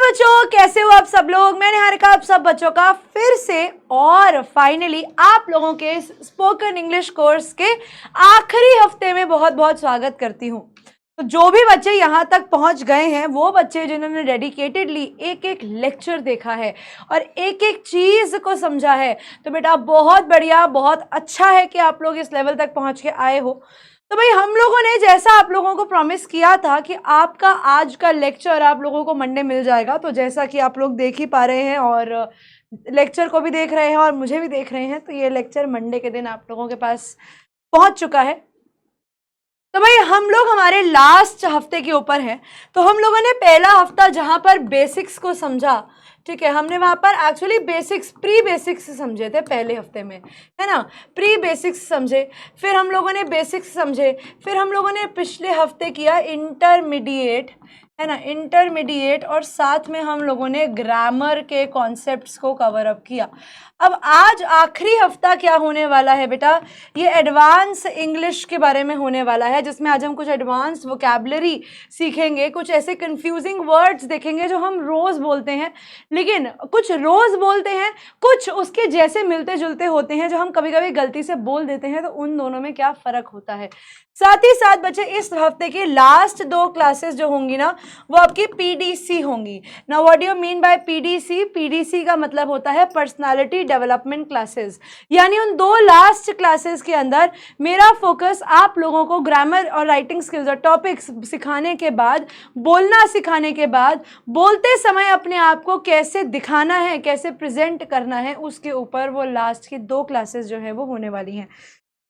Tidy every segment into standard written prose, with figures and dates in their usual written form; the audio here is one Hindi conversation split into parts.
बच्चों, कैसे हो आप सब लोग। मैंने निहारिका आप सब बच्चों का फिर से और फाइनली आप लोगों के स्पोकन इंग्लिश कोर्स के आखिरी हफ्ते में बहुत बहुत स्वागत करती हूँ। तो जो भी बच्चे यहाँ तक पहुँच गए हैं, वो बच्चे जिन्होंने डेडिकेटेडली एक एक लेक्चर देखा है और एक एक चीज़ को समझा है, तो बेटा बहुत बढ़िया, बहुत अच्छा है कि आप लोग इस लेवल तक पहुँच के आए हो। तो भाई हम लोगों ने जैसा आप लोगों को प्रॉमिस किया था कि आपका आज का लेक्चर आप लोगों को मंडे मिल जाएगा, तो जैसा कि आप लोग देख ही पा रहे हैं और लेक्चर को भी देख रहे हैं और मुझे भी देख रहे हैं, तो ये लेक्चर मंडे के दिन आप लोगों के पास पहुंच चुका है। तो भाई हम लोग हमारे लास्ट हफ्ते के ऊपर हैं। तो हम लोगों ने पहला हफ्ता जहां पर बेसिक्स को समझा, ठीक है, हमने वहां पर एक्चुअली बेसिक्स, प्री बेसिक्स समझे थे पहले हफ्ते में, है ना। प्री बेसिक्स समझे, फिर हम लोगों ने बेसिक्स समझे, फिर हम लोगों ने पिछले हफ्ते किया इंटरमीडिएट, है ना, इंटरमीडिएट, और साथ में हम लोगों ने ग्रामर के कॉन्सेप्ट्स को कवर अप किया। अब आज आखिरी हफ्ता क्या होने वाला है बेटा, ये एडवांस इंग्लिश के बारे में होने वाला है, जिसमें आज हम कुछ एडवांस वोकैबुलरी सीखेंगे, कुछ ऐसे कंफ्यूजिंग वर्ड्स देखेंगे जो हम रोज़ बोलते हैं, लेकिन कुछ रोज़ बोलते हैं, कुछ उसके जैसे मिलते जुलते होते हैं जो हम कभी कभी गलती से बोल देते हैं। तो उन दोनों में क्या फ़र्क होता है। साथ ही साथ बच्चे इस हफ्ते की लास्ट 2 क्लासेस जो होंगी ना, वो आपकी पीडीसी होंगी। ना what do you mean by PDC? PDC का मतलब होता है पर्सनालिटी डेवलपमेंट क्लासेस। यानी उन 2 लास्ट क्लासेस के अंदर मेरा फोकस आप लोगों को ग्रामर और राइटिंग स्किल्स और टॉपिक्स सिखाने के बाद, बोलना सिखाने के बाद, बोलते समय अपने आप को कैसे दिखाना है, कैसे प्रेजेंट करना है, उसके ऊपर वो लास्ट की 2 क्लासेस जो है वो होने वाली हैं।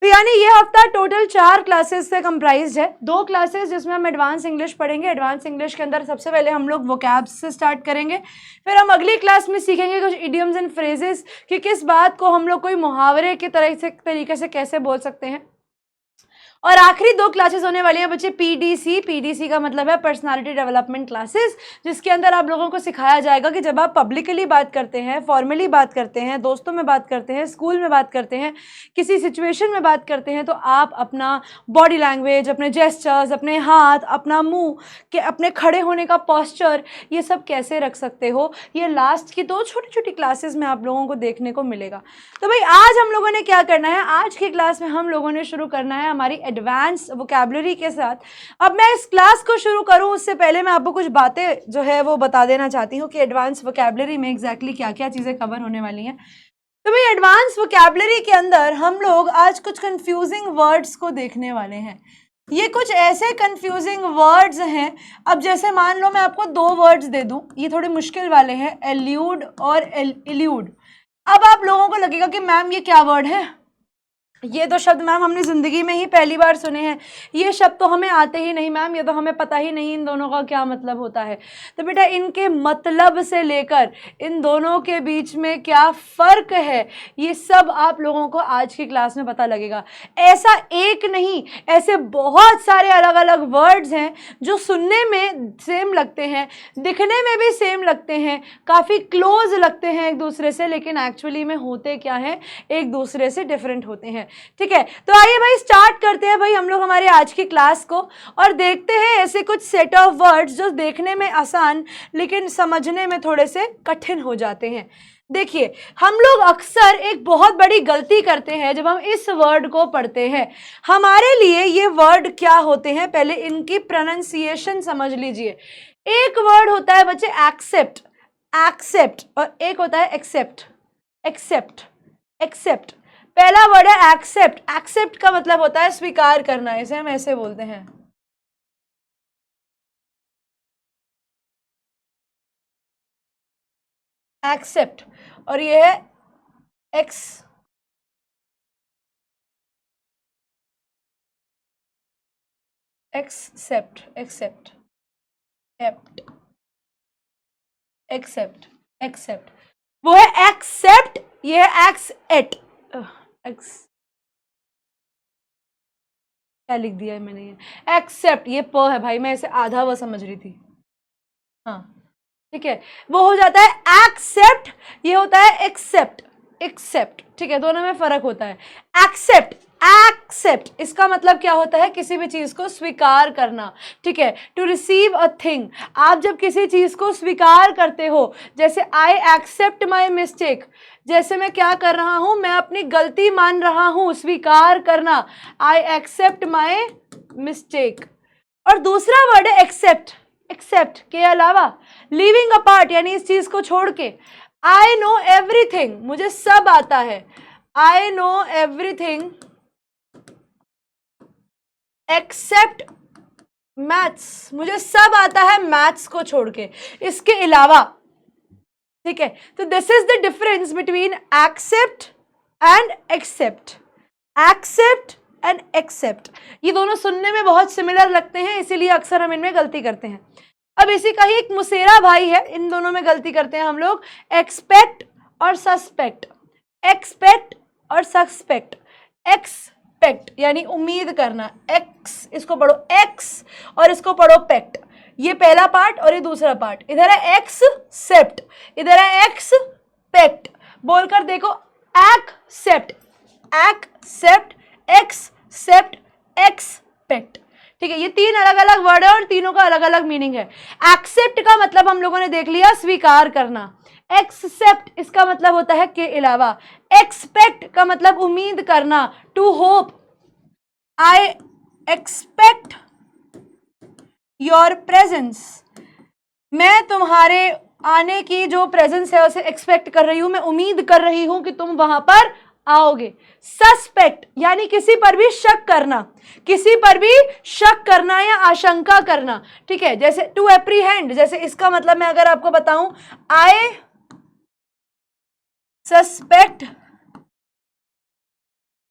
तो यानी ये हफ्ता टोटल 4 क्लासेस से कंप्राइज्ड है। 2 क्लासेस जिसमें हम एडवांस इंग्लिश पढ़ेंगे। एडवांस इंग्लिश के अंदर सबसे पहले हम लोग वोकैब्स से स्टार्ट करेंगे, फिर हम अगली क्लास में सीखेंगे कुछ इडियम्स एंड फ्रेजेस कि किस बात को हम लोग कोई मुहावरे के तरीके से कैसे बोल सकते हैं। और आखिरी 2 क्लासेस होने वाली हैं बच्चे पीडीसी। पीडीसी का मतलब है पर्सनालिटी डेवलपमेंट क्लासेस, जिसके अंदर आप लोगों को सिखाया जाएगा कि जब आप पब्लिकली बात करते हैं, फॉर्मली बात करते हैं, दोस्तों में बात करते हैं, स्कूल में बात करते हैं, किसी सिचुएशन में बात करते हैं, तो आप अपना बॉडी लैंग्वेज, अपने जेस्चर्स, अपने हाथ, अपना मुंह के, अपने खड़े होने का पॉस्चर, ये सब कैसे रख सकते हो, ये लास्ट की 2 छोटी छोटी क्लासेस में आप लोगों को देखने को मिलेगा। तो भाई आज हम लोगों ने क्या करना है, आज की क्लास में हम लोगों ने शुरू करना है हमारी एडवांस वोकैबुलरी के साथ। अब मैं इस क्लास को शुरू करूं उससे पहले मैं आपको कुछ बातें जो है वो बता देना चाहती हूं कि एडवांस वोकैबुलरी में एग्जैक्टली क्या क्या चीज़ें कवर होने वाली हैं। तो भाई एडवांस वोकैबुलरी के अंदर हम लोग आज कुछ कंफ्यूजिंग वर्ड्स को देखने वाले हैं। ये कुछ ऐसे कंफ्यूजिंग वर्ड्स हैं, अब जैसे मान लो मैं आपको 2 वर्ड्स दे दूं, ये थोड़े मुश्किल वाले हैं, एल्यूड और इल्यूड। अब आप लोगों को लगेगा कि मैम ये क्या वर्ड है, ये तो शब्द मैम हमने ज़िंदगी में ही पहली बार सुने हैं, ये शब्द तो हमें आते ही नहीं मैम, ये तो हमें पता ही नहीं इन दोनों का क्या मतलब होता है। तो बेटा इनके मतलब से लेकर इन दोनों के बीच में क्या फ़र्क है, ये सब आप लोगों को आज की क्लास में पता लगेगा। ऐसा एक नहीं, ऐसे बहुत सारे अलग अलग वर्ड्स हैं जो सुनने में सेम लगते हैं, दिखने में भी सेम लगते हैं, काफ़ी क्लोज लगते हैं एक दूसरे से, लेकिन एक्चुअली में होते क्या हैं, एक दूसरे से डिफरेंट होते हैं। ठीक है, तो आइए भाई स्टार्ट करते हैं भाई हम लोग हमारे आज की क्लास को और देखते हैं ऐसे कुछ सेट ऑफ वर्ड्स जो देखने में आसान लेकिन समझने में थोड़े से कठिन हो जाते हैं। देखिए हम लोग अक्सर एक बहुत बड़ी गलती करते हैं जब हम इस वर्ड को पढ़ते हैं। हमारे लिए ये वर्ड क्या होते हैं, पहले इनकी प्रोनाउंसिएशन समझ लीजिए। एक वर्ड होता है बच्चे एक्सेप्ट, एक्सेप्ट, और एक होता है एक्सेप्ट, एक्सेप्ट, एक्सेप्ट। पहला वर्ड है एक्सेप्ट। एक्सेप्ट का मतलब होता है स्वीकार करना, इसे हम ऐसे बोलते हैं। एक्सेप्ट, और ये है ex, except, except, except, except, except, वो है एक्सेप्ट, ये है एक्सेट, एक्स, क्या लिख दिया है मैंने, ये एक्सेप्ट, ये प है भाई, मैं इसे आधा वो समझ रही थी। हाँ ठीक है, वो हो जाता है एक्सेप्ट, ये होता है एक्सेप्ट, एक्सेप्ट। ठीक है, दोनों में फर्क होता है। एक्सेप्ट एक्सेप्ट, इसका मतलब क्या होता है, किसी भी चीज को स्वीकार करना, ठीक है। टू रिसीव अ थिंग, आप जब किसी चीज को स्वीकार करते हो, जैसे आई एक्सेप्ट माई मिस्टेक, जैसे मैं क्या कर रहा हूं, मैं अपनी गलती मान रहा हूं, स्वीकार करना, आई एक्सेप्ट माई मिस्टेक। और दूसरा वर्ड है एक्सेप्ट, एक्सेप्ट के अलावा, लिविंग अपार्ट यानी इस चीज को छोड़ के, आई नो एवरीथिंग, मुझे सब आता है, I know everything except maths, मुझे सब आता है मैथ्स को छोड़ के, इसके अलावा, ठीक है। तो this is the difference between accept and except, accept and except, ये दोनों सुनने में बहुत सिमिलर लगते हैं, इसीलिए अक्सर हम इनमें गलती करते हैं। अब इसी का ही एक मुसेरा भाई है, इन दोनों में गलती करते हैं हम लोग, एक्सपेक्ट और सस्पेक्ट, एक्सपेक्ट और सस्पेक्ट, एक्सपेक्ट यानी उम्मीद करना, एक्स, इसको पढ़ो एक्स और इसको पढ़ो पेक्ट, ये पहला पार्ट और ये दूसरा पार्ट, इधर है एक्सेप्ट, इधर है एक्सपेक्ट, बोलकर देखो, एक्सेप्ट, एक्सेप्ट, एक्सेप्ट, एक्सपेक्ट, ठीक है। ये तीन अलग अलग वर्ड है और तीनों का अलग अलग मीनिंग है। एक्सेप्ट का मतलब हम लोगों ने देख लिया, स्वीकार करना, एक्सेप्ट इसका मतलब होता है के अलावा, एक्सपेक्ट का मतलब उम्मीद करना, to hope, I expect your presence, मैं तुम्हारे आने की जो प्रेजेंस है उसे एक्सपेक्ट कर रही हूं, मैं उम्मीद कर रही हूं कि तुम वहां पर आओगे। सस्पेक्ट यानी किसी पर भी शक करना, किसी पर भी शक करना या आशंका करना, ठीक है। जैसे टू एप्रीहेंड, जैसे इसका मतलब मैं अगर आपको बताऊं, आई सस्पेक्ट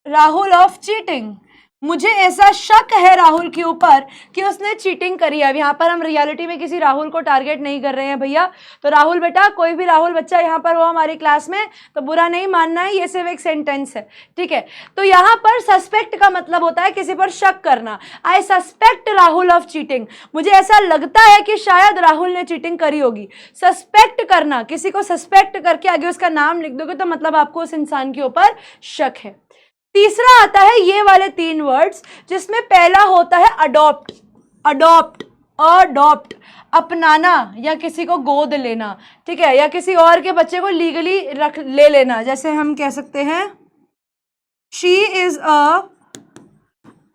राहुल ऑफ चीटिंग, मुझे ऐसा शक है राहुल के ऊपर कि उसने चीटिंग करी है। अब यहाँ पर हम रियलिटी में किसी राहुल को टारगेट नहीं कर रहे हैं भैया, तो राहुल बेटा, कोई भी राहुल बच्चा यहाँ पर हो हमारी क्लास में तो बुरा नहीं मानना है, ये सिर्फ एक सेंटेंस है, ठीक है। तो यहाँ पर सस्पेक्ट का मतलब होता है किसी पर शक करना, आई सस्पेक्ट राहुल ऑफ चीटिंग, मुझे ऐसा लगता है कि शायद राहुल ने चीटिंग करी होगी। सस्पेक्ट करना, किसी को सस्पेक्ट करके आगे उसका नाम लिख दोगे तो मतलब आपको उस इंसान के ऊपर शक है। तीसरा आता है ये वाले तीन वर्ड्स, जिसमें पहला होता है अडॉप्ट, अडॉप्ट, अडॉप्ट, अपनाना या किसी को गोद लेना, ठीक है, या किसी और के बच्चे को लीगली ले लेना। जैसे हम कह सकते हैं she is a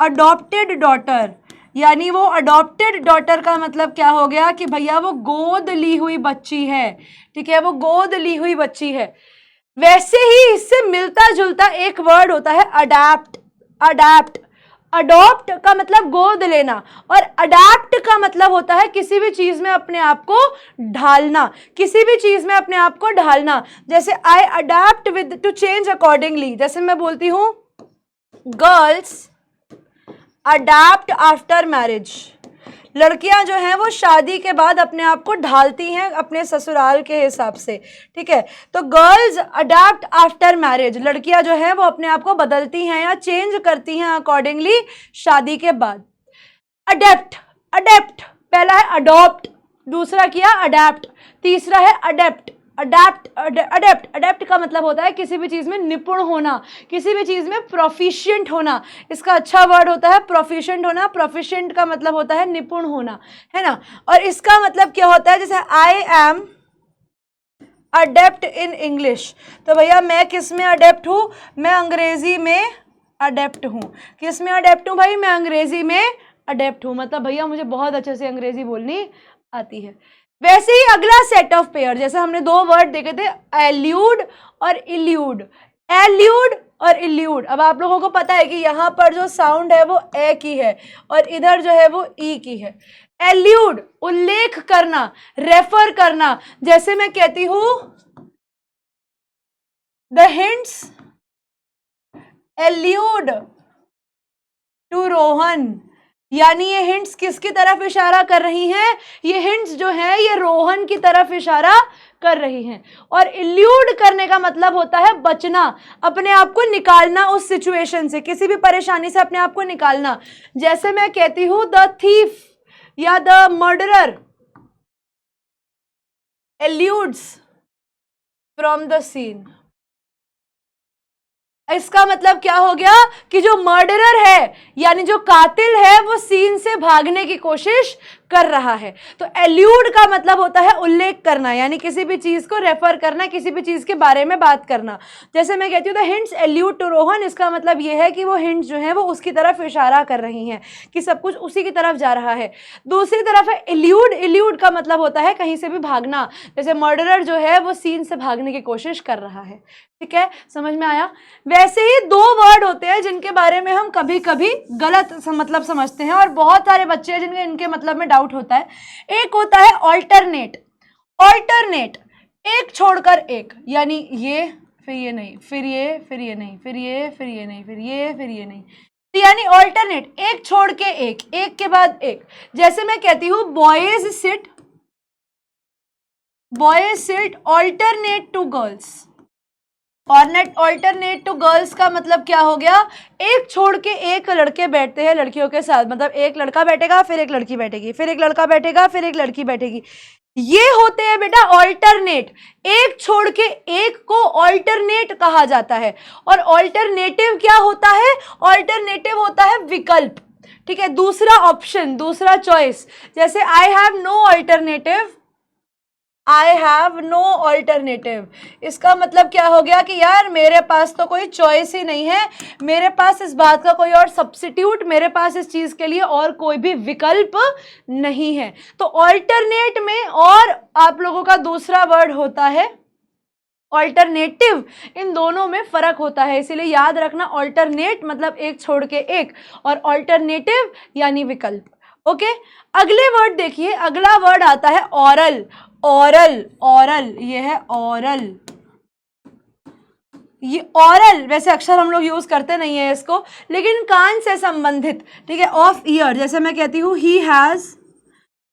adopted daughter, यानी वो अडॉप्टेड डॉटर का मतलब क्या हो गया कि भैया वो गोद ली हुई बच्ची है, ठीक है, वो गोद ली हुई बच्ची है। वैसे ही इससे मिलता जुलता एक वर्ड होता है अडैप्ट, अडैप्ट, अडॉप्ट का मतलब गोद लेना और अडैप्ट का मतलब होता है किसी भी चीज में अपने आप को ढालना, किसी भी चीज में अपने आप को ढालना। जैसे I adapt with to change accordingly, जैसे मैं बोलती हूं गर्ल्स अडैप्ट आफ्टर मैरिज, लड़कियां जो हैं वो शादी के बाद अपने आप को ढालती हैं अपने ससुराल के हिसाब से, ठीक है। तो गर्ल्स अडैप्ट आफ्टर मैरिज, लड़कियां जो हैं वो अपने आप को बदलती हैं या चेंज करती हैं अकॉर्डिंगली शादी के बाद। अडेप्ट, अडेप्ट पहला है अडॉप्ट, दूसरा किया अडेप्ट, तीसरा है अडेप्ट, अडेप्ट, अडेप्ट, अडेप्ट का मतलब होता है किसी भी चीज में निपुण होना, किसी भी चीज में प्रोफिशिएंट होना। इसका अच्छा वर्ड होता है प्रोफिशिएंट होना, प्रोफिशिएंट का मतलब होता है निपुण होना, है ना। और इसका मतलब क्या होता है, जैसे I am adapt in English, तो भैया मैं किस में अडेप्ट हूं, मैं अंग्रेजी में अडेप्ट हूं। किस में अडेप्ट हूं भाई, मैं अंग्रेजी में अडेप्ट हूं, मतलब भैया मुझे बहुत अच्छे से अंग्रेजी बोलनी आती है। वैसे ही अगला सेट ऑफ पेयर, जैसे हमने दो वर्ड देखे थे एल्यूड और इल्यूड, एल्यूड और इल्यूड। अब आप लोगों को पता है कि यहाँ पर जो साउंड है वो ए की है और इधर जो है वो ई की है। एल्यूड उल्लेख करना, रेफर करना, जैसे मैं कहती हूं the hints allude to Rohan, यानी ये हिंट्स किसकी तरफ इशारा कर रही हैं, ये हिंट्स जो है ये रोहन की तरफ इशारा कर रही हैं। और इल्यूड करने का मतलब होता है बचना, अपने आप को निकालना उस सिचुएशन से, किसी भी परेशानी से अपने आप को निकालना। जैसे मैं कहती हूं द थीफ या the murderer eludes from the scene, इसका मतलब क्या हो गया कि जो मर्डरर है यानी जो कातिल है वो सीन से भागने की कोशिश कर रहा है। तो एल्यूड का मतलब होता है उल्लेख करना, यानी किसी भी चीज को रेफर करना, किसी भी चीज के बारे में बात करना। जैसे मैं कहती हूँ the hints allude to Rohan, इसका मतलब यह है कि वो हिंट्स जो है वो उसकी तरफ इशारा कर रही हैं, कि सब कुछ उसी की तरफ जा रहा है। दूसरी तरफ है इल्यूड, इल्यूड का मतलब होता है कहीं से भी भागना, जैसे मर्डरर जो है वो सीन से भागने की कोशिश कर रहा है। ठीक है, समझ में आया। वैसे ही दो वर्ड होते हैं जिनके बारे में हम कभी कभी गलत मतलब समझते हैं, और बहुत सारे बच्चे हैं जिनके इनके मतलब में डाउट होता है। एक होता है ऑल्टरनेट, ऑल्टरनेट एक छोड़कर एक, यानी ये फिर ये नहीं, फिर ये फिर ये नहीं, फिर ये फिर ये नहीं, फिर ये फिर ये नहीं, तो यानी ऑल्टरनेट एक छोड़ के एक के बाद एक। जैसे मैं कहती हूं boys sit alternate to girls, alternate to girls का मतलब क्या हो गया, एक छोड़ के एक लड़के बैठते हैं लड़कियों के साथ, मतलब एक लड़का बैठेगा फिर एक लड़की बैठेगी, फिर एक लड़का बैठेगा फिर एक लड़की बैठेगी, ये होते हैं बेटा ऑल्टरनेट। एक छोड़ के एक को ऑल्टरनेट कहा जाता है। और ऑल्टरनेटिव क्या होता है, ऑल्टरनेटिव होता है विकल्प। ठीक है, दूसरा ऑप्शन, दूसरा चॉइस। जैसे I have no alternative, I have no alternative, इसका मतलब क्या हो गया कि यार मेरे पास तो कोई चॉइस ही नहीं है, मेरे पास इस बात का कोई और सब्स्टिट्यूट, मेरे पास इस चीज के लिए और कोई भी विकल्प नहीं है। तो ऑल्टरनेट में और आप लोगों का दूसरा वर्ड होता है ऑल्टरनेटिव, इन दोनों में फर्क होता है, इसीलिए याद रखना ऑल्टरनेट मतलब एक छोड़ के एक, और ऑल्टरनेटिव यानी विकल्प। ओके, अगले वर्ड देखिए, अगला वर्ड आता है ऑरल, ऑरल, ऑरल, ये है ऑरल, ये ऑरल वैसे अक्षर हम लोग यूज करते नहीं है इसको, लेकिन कान से संबंधित। ठीक है, ऑफ ईयर, जैसे मैं कहती हूं ही हैज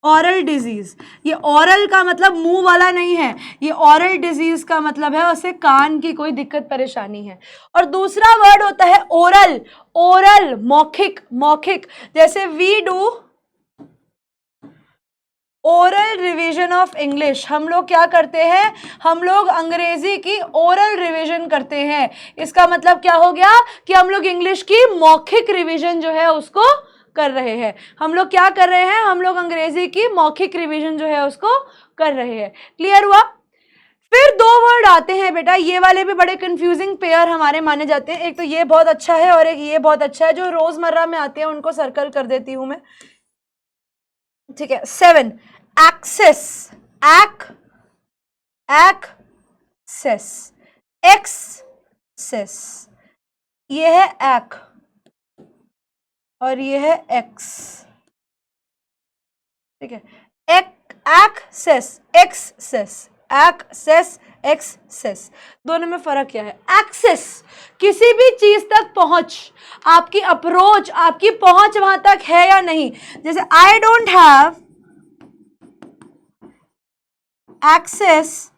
ऑरल डिजीज, ये ऑरल का मतलब मुंह वाला नहीं है, ये ऑरल डिजीज का मतलब है उसे कान की कोई दिक्कत परेशानी है। और दूसरा वर्ड होता है ओरल, ओरल मौखिक, मौखिक, जैसे we do oral revision of English, हम लोग क्या करते हैं, हम लोग अंग्रेजी की ओरल रिवीजन करते हैं। इसका मतलब क्या हो गया कि हम लोग इंग्लिश की मौखिक रिवीजन जो है उसको कर रहे हैं। हम लोग क्या कर रहे हैं, हम लोग अंग्रेजी की मौखिक रिवीजन जो है उसको कर रहे हैं। क्लियर हुआ। फिर दो वर्ड आते हैं बेटा, ये वाले भी बड़े कंफ्यूजिंग पेयर हमारे माने जाते हैं। एक तो ये बहुत अच्छा है और एक ये बहुत अच्छा है, जो रोजमर्रा में आते हैं उनको सर्कल कर देती हूं मैं। ठीक है, 7 एक्सेस, एक्सेस, एक्सेस, ये है एक् और ये है एक्स। ठीक है, एक्सेस, एक्सेस, एक्सेस, एक्सेस, दोनों में फर्क क्या है। एक्सेस किसी भी चीज तक पहुंच, आपकी अप्रोच, आपकी पहुंच वहां तक है या नहीं। जैसे I don't have access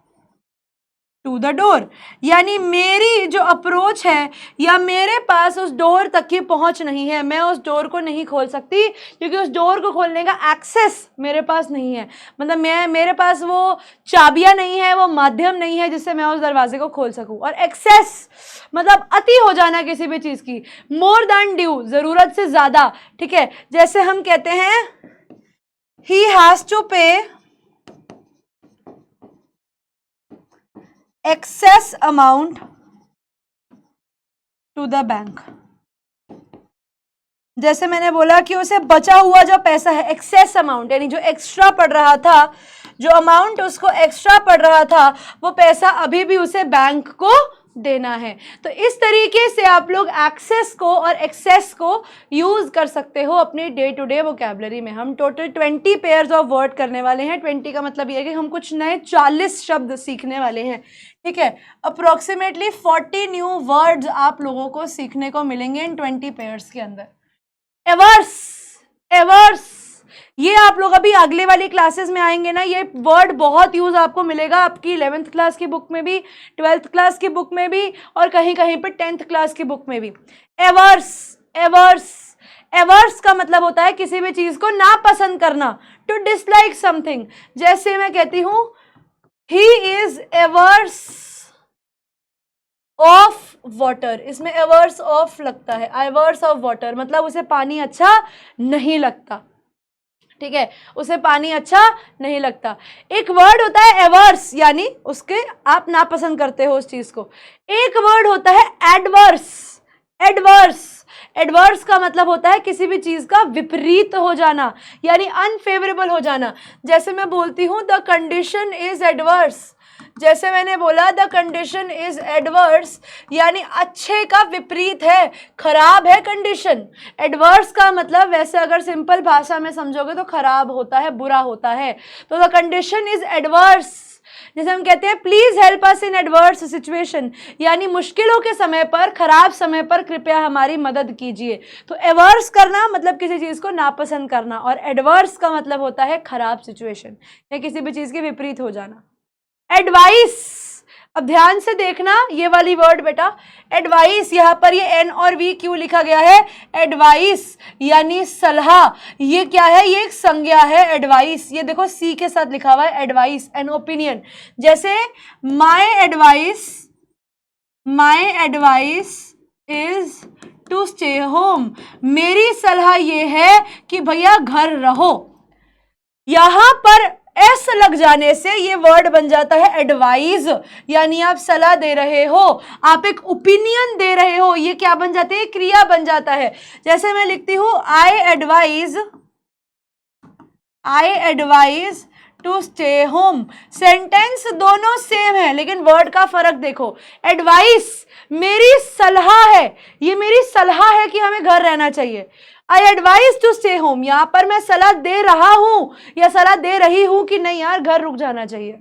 to the door, यानी मेरी जो अप्रोच है या मेरे पास उस डोर तक की पहुंच नहीं है, मैं उस डोर को नहीं खोल सकती क्योंकि उस डोर को खोलने का एक्सेस मेरे पास नहीं है, मतलब मेरे पास वो चाबियां नहीं है, वो माध्यम नहीं है जिससे मैं उस दरवाजे को खोल सकूं। और एक्सेस मतलब अति हो जाना किसी भी चीज की, मोर देन ड्यू, जरूरत से ज्यादा। ठीक है, जैसे हम कहते हैं he has to pay excess amount to the bank, जैसे मैंने बोला कि उसे बचा हुआ जो पैसा है, एक्सेस अमाउंट यानी जो एक्स्ट्रा पड़ रहा था, जो अमाउंट उसको एक्स्ट्रा पड़ रहा था, वो पैसा अभी भी उसे बैंक को देना है। तो इस तरीके से आप लोग एक्सेस को और एक्सेस को यूज कर सकते हो अपने डे टू डे वोकैबुलरी में। हम टोटल 20 पेयर्स ऑफ वर्ड करने वाले हैं। 20 का मतलब ये है कि हम कुछ नए 40 शब्द सीखने वाले हैं। ठीक है, अप्रोक्सीमेटली 40 न्यू वर्ड्स आप लोगों को सीखने को मिलेंगे इन 20 पेयर्स के अंदर। एवर्स, एवर्स, ये आप लोग अभी अगले वाली क्लासेस में आएंगे ना, ये वर्ड बहुत यूज आपको मिलेगा आपकी 11th क्लास की बुक में भी, 12th क्लास की बुक में भी, और कहीं कहीं पर 10th क्लास की बुक में भी। एवर्स, एवर्स, एवर्स का मतलब होता है किसी भी चीज को नापसंद करना, टू डिसलाइक समथिंग। जैसे मैं कहती हूं he is averse of water, इसमें एवर्स ऑफ लगता है, एवर्स ऑफ वाटर मतलब उसे पानी अच्छा नहीं लगता, ठीक है, उसे पानी अच्छा नहीं लगता। एक वर्ड होता है एवर्स, यानी उसके आप नापसंद करते हो उस चीज को। एक वर्ड होता है एडवर्स। एडवर्स, एडवर्स का मतलब होता है किसी भी चीज का विपरीत हो जाना, यानी अनफेवरेबल हो जाना। जैसे मैं बोलती हूं द कंडीशन इज एडवर्स, जैसे मैंने बोला द कंडीशन इज एडवर्स, यानी अच्छे का विपरीत है, खराब है कंडीशन। एडवर्स का मतलब वैसे अगर सिंपल भाषा में समझोगे तो खराब होता है, बुरा होता है। तो द कंडीशन इज एडवर्स, जैसे हम कहते हैं please help us in adverse situation, यानी मुश्किलों के समय पर, खराब समय पर कृपया हमारी मदद कीजिए। तो एवर्स करना मतलब किसी चीज को नापसंद करना, और एडवर्स का मतलब होता है खराब सिचुएशन या किसी भी चीज के विपरीत हो जाना। एडवाइस, अब ध्यान से देखना ये वाली वर्ड बेटा, एडवाइस, यहां पर ये एन और वी क्यों लिखा गया है? एडवाइस यानी सलाह, ये क्या है? ये एक संज्ञा है एडवाइस, ये देखो सी के साथ लिखा हुआ है एडवाइस, एन ओपिनियन। जैसे my advice is to stay home, मेरी सलाह ये है कि भैया घर रहो। यहां पर एस लग जाने से ये वर्ड बन जाता है एडवाइज, यानी आप सलाह दे रहे हो, आप एक ओपिनियन दे रहे हो, ये क्या बन जाते हैं? क्रिया बन जाता है। जैसे मैं लिखती हूं I advise to stay home, sentence दोनों सेम है लेकिन वर्ड का फर्क देखो। एडवाइस मेरी सलाह है, ये मेरी सलाह है कि हमें घर रहना चाहिए। I advise to stay home, यहां पर मैं सलाह दे रहा हूं या सलाह दे रही हूं कि नहीं यार घर रुक जाना चाहिए,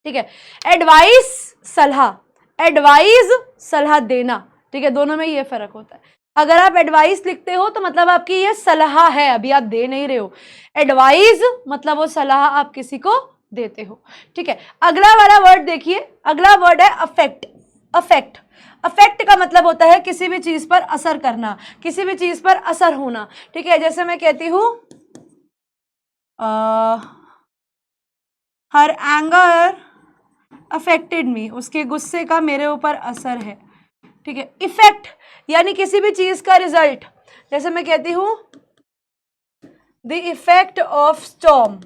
ठीक है। एडवाइस सलाह, एडवाइज सलाह देना, ठीक है, दोनों में ये फर्क होता है। अगर आप एडवाइस लिखते हो तो मतलब आपकी ये सलाह है, अभी आप दे नहीं रहे हो। एडवाइज मतलब वो सलाह आप किसी को देते हो, ठीक है। अगला वाला वर्ड देखिए, अगला वर्ड है अफेक्ट। अफेक्ट, अफेक्ट का मतलब होता है किसी भी चीज पर असर करना, किसी भी चीज पर असर होना, ठीक है। जैसे मैं कहती हूं हर एंगर अफेक्टेड मी, उसके गुस्से का मेरे ऊपर असर है, ठीक है। इफेक्ट यानी किसी भी चीज का रिजल्ट, जैसे मैं कहती हूं the effect of storm,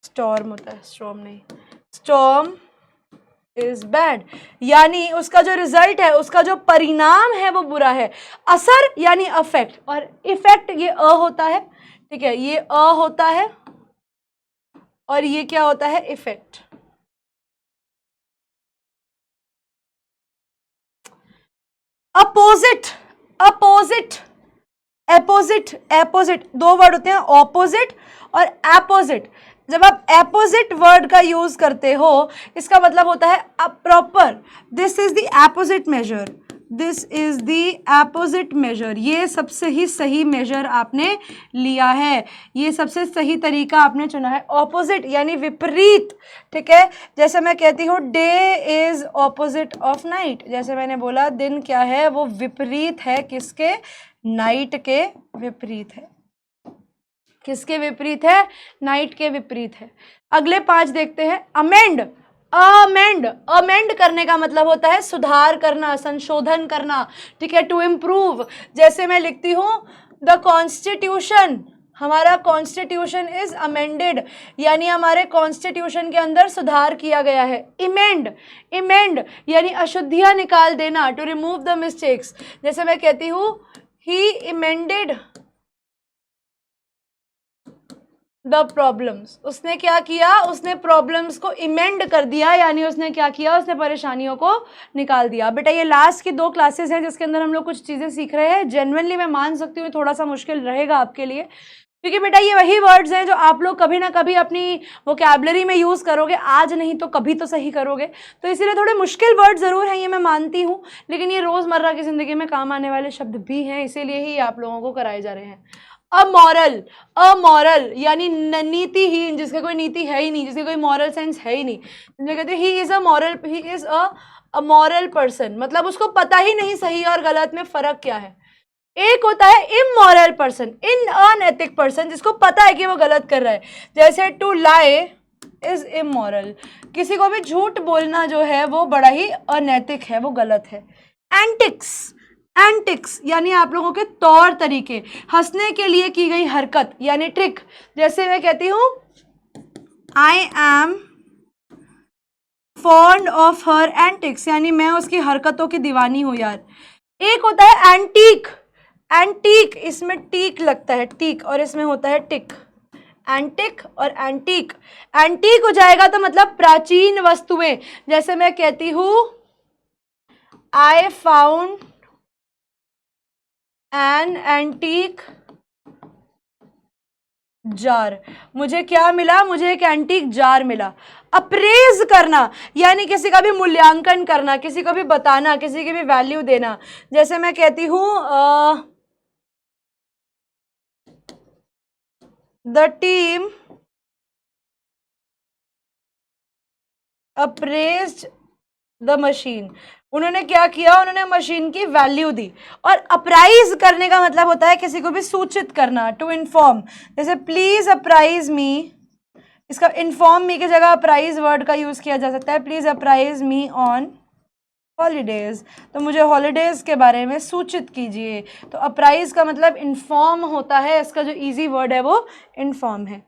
storm होता है, स्टॉर्म नहीं, स्टॉर्म इज बैड, यानी उसका जो रिजल्ट है, उसका जो परिणाम है वो बुरा है। असर यानी अफेक्ट, और इफेक्ट ये अ होता है, ठीक है, ये अ होता है और ये क्या होता है? इफेक्ट। अपोजिट, अपोजिट, एपोजिट, एपोजिट, दो वर्ड होते हैं ऑपोजिट और एपोजिट। जब आप एपोजिट वर्ड का यूज करते हो इसका मतलब होता है proper, this is the opposite major, this is the opposite major, ये सबसे ही सही मेजर आपने लिया है, ये सबसे सही तरीका आपने चुना है। ऑपोजिट यानी विपरीत, ठीक है। जैसे मैं कहती हूँ day is opposite of night, जैसे मैंने बोला दिन क्या है? वो विपरीत है किसके? नाइट के विपरीत है। किसके विपरीत है? नाइट के विपरीत है। अगले 5 देखते हैं। अमेंड, अमेंड, अमेंड करने का मतलब होता है सुधार करना, संशोधन करना, ठीक है, टू इम्प्रूव। जैसे मैं लिखती हूं द कॉन्स्टिट्यूशन, हमारा कॉन्स्टिट्यूशन इज अमेंडेड, यानी हमारे कॉन्स्टिट्यूशन के अंदर सुधार किया गया है। इमेंड, इमेंड यानी अशुद्धियां निकाल देना, टू रिमूव द मिस्टेक्स। जैसे मैं कहती हूं ही इमेंडेड द प्रॉब्लम्स, उसने क्या किया? उसने प्रॉब्लम्स को इमेंड कर दिया, यानी उसने क्या किया? उसने परेशानियों को निकाल दिया। बेटा ये लास्ट की 2 क्लासेस हैं जिसके अंदर हम लोग कुछ चीज़ें सीख रहे हैं। जेन्युइनली मैं मान सकती हूँ थोड़ा सा मुश्किल रहेगा आपके लिए, क्योंकि बेटा ये वही वर्ड्स हैं जो आप लोग कभी ना कभी अपनी वोकैबुलरी में यूज़ करोगे, आज नहीं तो कभी तो सही करोगे। तो इसीलिए थोड़े मुश्किल वर्ड ज़रूर हैं, ये मैं मानती हूँ, लेकिन ये रोज़मर्रा की ज़िंदगी में काम आने वाले शब्द भी हैं, इसीलिए ही आप लोगों को कराए जा रहे हैं। अमॉरल, अमॉरल यानी नीतिहीन, जिसका कोई नीति है ही नहीं, जिसका कोई मॉरल सेंस है ही नहीं। जो कहते हैं he is a moral, he is a moral person, मतलब उसको पता ही नहीं सही और गलत में फर्क क्या है। एक होता है इमोरल पर्सन, इन अनएथिक पर्सन, जिसको पता है कि वो गलत कर रहा है। जैसे टू लाई इज इमोरल। किसी को भी झूठ बोलना जो है वो बड़ा ही अनैतिक है, वो गलत है। एंटिक्स, एंटिक्स यानी आप लोगों के तौर तरीके, हंसने के लिए की गई हरकत यानी ट्रिक। जैसे मैं कहती हूँ I am fond of her antics, यानी मैं उसकी हरकतों की दीवानी हूँ यार। एक होता है एंटीक, एंटीक इसमें टीक लगता है, टीक, और इसमें होता है टिक। एंटिक और एंटीक, एंटीक हो जाएगा तो मतलब प्राचीन वस्तुएं। जैसे मैं कहती हूं I found an antique jar, मुझे क्या मिला, मुझे एक एंटीक जार मिला। अप्रेज करना यानी किसी का भी मूल्यांकन करना, किसी को भी बताना, किसी की भी वैल्यू देना। जैसे मैं कहती हूं the team appraised the machine, उन्होंने क्या किया, उन्होंने मशीन की वैल्यू दी। और अप्राइज करने का मतलब होता है किसी को भी सूचित करना, टू इन्फॉर्म। जैसे प्लीज अप्राइज मी, इसका इन्फॉर्म मी की जगह अप्राइज वर्ड का यूज किया जा सकता है। Please apprise me on holidays, तो मुझे हॉलीडेज के बारे में सूचित कीजिए। तो अप्राइज का मतलब इन्फॉर्म होता है, इसका जो इजी वर्ड है वो इन्फॉर्म है।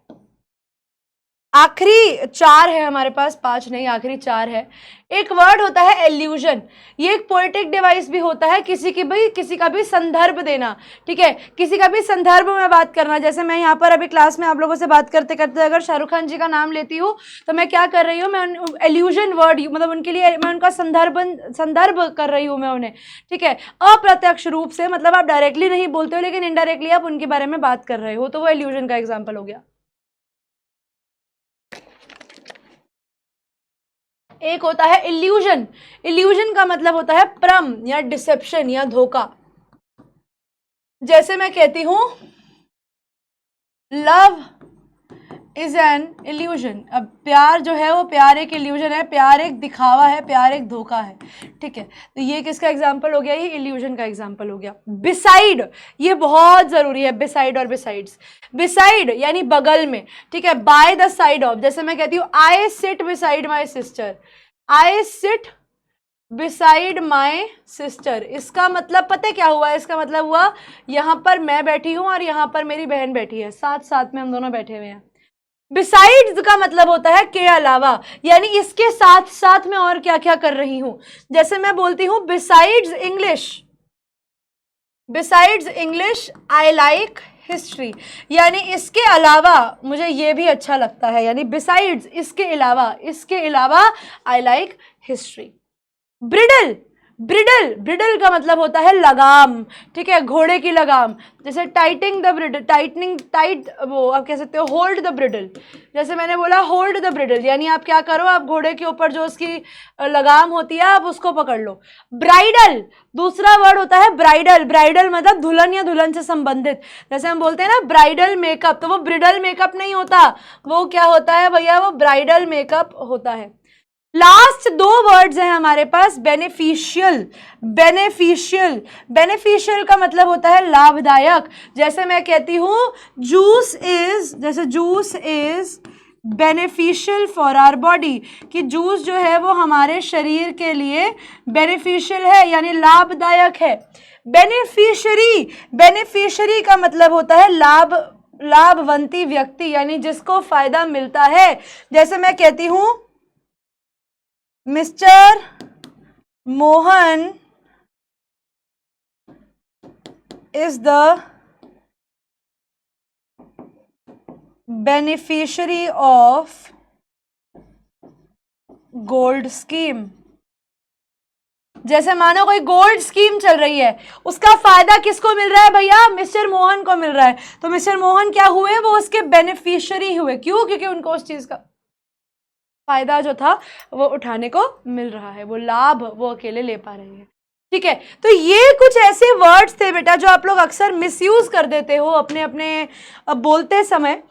आखिरी 4 है हमारे पास, 5 नहीं, आखिरी 4 है। एक वर्ड होता है एल्यूजन, ये एक पोएटिक डिवाइस भी होता है, किसी का भी संदर्भ देना, ठीक है, किसी का भी संदर्भ में बात करना। जैसे मैं यहाँ पर अभी क्लास में आप लोगों से बात करते करते अगर शाहरुख खान जी का नाम लेती हूँ तो मैं क्या कर रही हूँ, मैं एल्यूजन वर्ड मतलब उनके लिए मैं उनका संदर्भ कर रही हूँ मैं उन्हें, ठीक है, अप्रत्यक्ष रूप से, मतलब आप डायरेक्टली नहीं बोलते हो लेकिन इनडायरेक्टली आप उनके बारे में बात कर रहे हो, तो वो एल्यूजन का एग्जाम्पल हो गया। एक होता है इल्यूजन, इल्यूजन का मतलब होता है भ्रम या डिसेप्शन या धोखा। जैसे मैं कहती हूं लव इज एन इल्यूजन, अब प्यार जो है वो प्यार एक इल्यूजन है, प्यार एक दिखावा है, प्यार एक धोखा है, ठीक है। तो ये किसका एग्जाम्पल हो गया, ये इल्यूजन का एग्जाम्पल हो गया। बिसाइड, ये बहुत जरूरी है, बिसाइड और बिसाइड्स। बिसाइड यानी बगल में, ठीक है, बाय द साइड ऑफ। जैसे मैं कहती हूँ I sit beside my sister, I sit beside my sister, इसका मतलब पता है क्या हुआ, इसका मतलब हुआ यहां पर मैं बैठी हूं और यहां पर मेरी बहन बैठी है, साथ साथ में हम दोनों बैठे हुए हैं। बिसाइड्स का मतलब होता है के अलावा, यानी इसके साथ साथ में और क्या क्या कर रही हूं। जैसे मैं बोलती हूं besides English, besides English I like history, यानी इसके अलावा मुझे ये भी अच्छा लगता है, यानी बिसाइड्स इसके अलावा I like history. Bridle, bridle, bridle का मतलब होता है लगाम, ठीक है, घोड़े की लगाम। जैसे टाइटिंग द ब्रिडल, टाइटनिंग, टाइट, वो आप कह सकते हो होल्ड द ब्रिडल। जैसे मैंने बोला होल्ड द ब्रिडल, यानी आप क्या करो, आप घोड़े के ऊपर जो उसकी लगाम होती है आप उसको पकड़ लो। ब्राइडल, दूसरा वर्ड होता है ब्राइडल, ब्राइडल मतलब दुल्हन या दुल्हन से संबंधित। जैसे हम बोलते हैं ना ब्राइडल मेकअप, तो वो ब्रिडल मेकअप नहीं होता, वो क्या होता है भैया, वो ब्राइडल मेकअप होता है। लास्ट 2 वर्ड्स हैं हमारे पास, बेनिफिशियल, बेनिफिशियल, बेनिफिशियल का मतलब होता है लाभदायक। जैसे मैं कहती हूं जूस इज, जैसे juice is beneficial for our body, कि जूस जो है वो हमारे शरीर के लिए बेनिफिशियल है यानी लाभदायक है। बेनिफिशियरी, बेनिफिशियरी का मतलब होता है लाभवंती व्यक्ति, यानी जिसको फायदा मिलता है। जैसे मैं कहती हूं mister Mohan is the beneficiary of gold scheme. जैसे मानो कोई गोल्ड स्कीम चल रही है, उसका फायदा किसको मिल रहा है भैया, मिस्टर मोहन को मिल रहा है, तो मिस्टर मोहन क्या हुए, वो उसके बेनिफिशियरी हुए। क्यों, क्योंकि उनको उस चीज का फायदा जो था वो उठाने को मिल रहा है, वो लाभ वो अकेले ले पा रहे हैं, ठीक है। तो ये कुछ ऐसे वर्ड्स थे बेटा जो आप लोग अक्सर मिसयूज कर देते हो अपने अपने बोलते समय।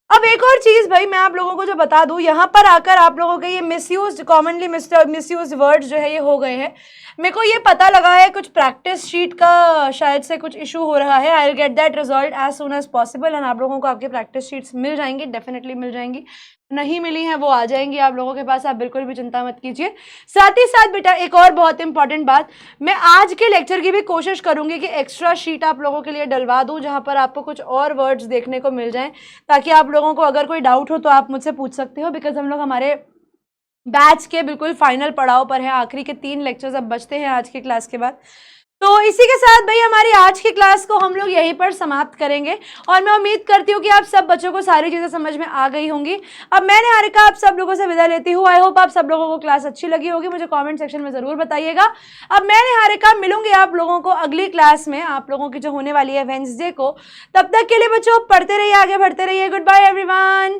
अब एक और चीज भाई मैं आप लोगों को जो बता दूं, यहाँ पर आकर आप लोगों के ये मिसयूज, कॉमनली मिसयूज वर्ड्स जो है ये हो गए हैं। मेरे को ये पता लगा है कुछ प्रैक्टिस शीट का शायद से कुछ इशू हो रहा है। I will get that result as soon as possible, and आप लोगों को आपके प्रैक्टिस शीट्स मिल जाएंगी, डेफिनेटली मिल जाएंगी। नहीं मिली हैं वो आ जाएंगी आप लोगों के पास, आप बिल्कुल भी चिंता मत कीजिए। साथ ही साथ बेटा एक और बहुत इंपॉर्टेंट बात, मैं आज के लेक्चर की भी कोशिश करूंगी कि एक्स्ट्रा शीट आप लोगों के लिए डलवा दूं जहां पर आपको कुछ और वर्ड्स देखने को मिल जाएं, ताकि आप लोगों को अगर कोई डाउट हो तो आप मुझसे पूछ सकते हो। बिकॉज हम लोग हमारे बैच के बिल्कुल फाइनल पड़ाव पर है, आखिरी के 3 लेक्चर्स अब बचते हैं आज की क्लास के बाद। तो इसी के साथ भाई हमारी आज की क्लास को हम लोग यहीं पर समाप्त करेंगे, और मैं उम्मीद करती हूँ कि आप सब बच्चों को सारी चीजें समझ में आ गई होंगी। अब मैं निहारिका आप सब लोगों से विदा लेती हूँ। आई होप आप सब लोगों को क्लास अच्छी लगी होगी, मुझे कमेंट सेक्शन में जरूर बताइएगा। अब मैं निहारिका मिलूंगी आप लोगों को अगली क्लास में, आप लोगों की जो होने वाली है वेडनेसडे को। तब तक के लिए बच्चों पढ़ते रहिए, आगे बढ़ते रहिए। Good bye everyone.